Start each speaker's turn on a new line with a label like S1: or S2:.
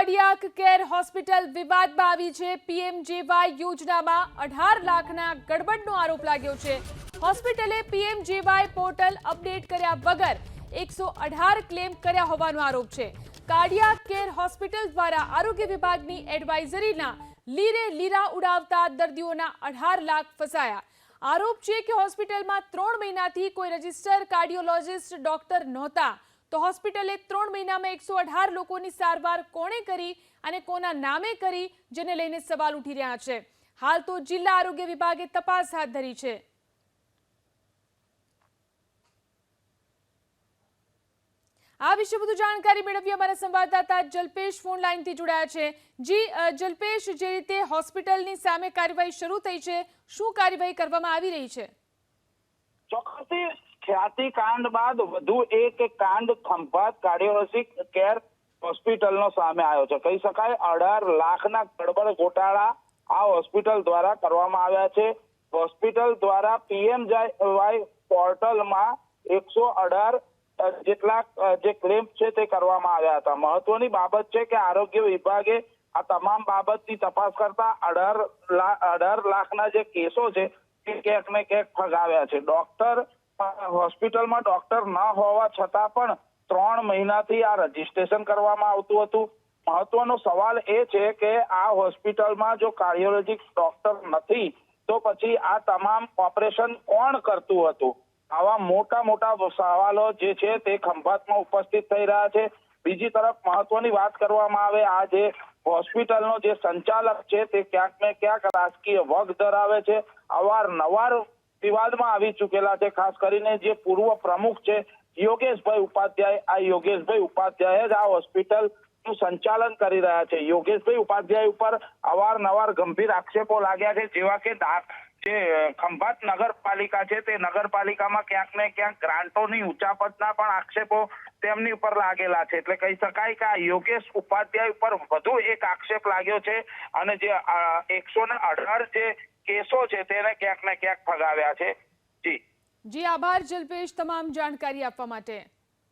S1: Cardiac care hospital વિવાદમાં આવી છે। પીએમજેવાય યોજનામાં 18 લાખના ગડબડનો આરોપ લાગ્યો છે। હોસ્પિટલે પીએમજેવાય પોર્ટલ અપડેટ કર્યા વગર 118 ક્લેમ કર્યા હોવાનો આરોપ છે। કાર્ડિયાક કેર હોસ્પિટલ દ્વારા આરોગ્ય વિભાગની એડવાઇઝરીના લીરે લીરા ઉડાવતા દર્દીઓના 18 લાખ ફસાયા। આરોપ છે કે હોસ્પિટલમાં 3 મહિનાથી કોઈ રજિસ્ટર કાર્ડિયોલોજિસ્ટ ડોક્ટર નહોતા, તો હોસ્પિટલે 3 મહિનામાં 118 લોકોની સારવાર કોણે કરી અને કોના નામે કરી, જેને લઈને સવાલ ઉઠી રહ્યા છે। હાલ તો જિલ્લા આરોગ્ય વિભાગે તપાસ હાથ ધરી છે। આ વિશે વધુ જાણકારી મેળવી અમારા સંવાદદાતા જલ્પેશ ફોન લાઈનથી જોડાયા છે। જી જલ્પેશ, જે રીતે હોસ્પિટલની સામે કાર્યવાહી શરૂ થઈ છે, શું કાર્યવાહી કરવામાં આવી રહી છે?
S2: ચોક્કસથી ખ્યાતિ કાંડ બાદ વધુ એક કાંડ ખંભાત કાર્ડિયોલોજિક કેર હોસ્પિટલનો સામે આવ્યો છે। કહી શકાય 18 લાખના ગડબડ ગોટાળા આ હોસ્પિટલ દ્વારા કરવામાં આવ્યા છે। હોસ્પિટલ દ્વારા પીએમજેવાય પોર્ટલમાં 118 જેટલા જે ક્લેમ છે તે કરવામાં આવ્યા હતા। મહત્વની બાબત છે કે આરોગ્ય વિભાગે આ તમામ બાબતની તપાસ કરતા 18 લાખના જે કેસો છે તે ક્યાંક ને ક્યાંક ફગાવ્યા છે। ડોક્ટર હોસ્પિટલમાં ડોક્ટર ન હોવા છતાં પણ 3 મહિનાથી આ રજીસ્ટ્રેશન કરવામાં આવતું હતું। મહત્વનો સવાલ એ છે કે આ હોસ્પિટલમાં જો કાર્ડિયોલોજિસ્ટ ડોક્ટર નથી તો પછી આ તમામ ઓપરેશન કોણ કરતું હતું? આવા મોટા સવાલો જે છે તે ખંભાતમાં ઉપસ્થિત થઈ રહ્યા છે। બીજી તરફ મહત્વની વાત કરવામાં આવે, આ જે હોસ્પિટલનો જે સંચાલક છે તે ક્યાંક ને ક્યાંક રાજકીય વગ ધરાવે છે। અવારનવાર વિવાદમાં આવી ચૂકેલા છે। ખાસ કરીને જે પૂર્વ પ્રમુખ છે યોગેશભાઈ ઉપાધ્યાય, આ યોગેશભાઈ ઉપાધ્યાય જ આ હોસ્પિટલનું સંચાલન કરી રહ્યા છે। યોગેશભાઈ ઉપાધ્યાય ઉપર અવારનવાર ગંભીર આક્ષેપો લાગ્યા છે, જેવા કે જે ખંભાત નગરપાલિકા છે તે નગરપાલિકામાં ક્યાંક ને ક્યાંક ગ્રાન્ટોની ઉચાપતના પણ આક્ષેપો તેમની ઉપર લાગેલા છે। એટલે કહી શકાય કે આ યોગેશ ઉપાધ્યાય ઉપર વધુ એક આક્ષેપ લાગ્યો છે અને જે 118 જે કેસો છે તેને ક્યાંક ને ક્યાંક ફગાવ્યા છે। જી
S1: આભાર જલ્પેશ તમામ જાણકારી આપવા માટે।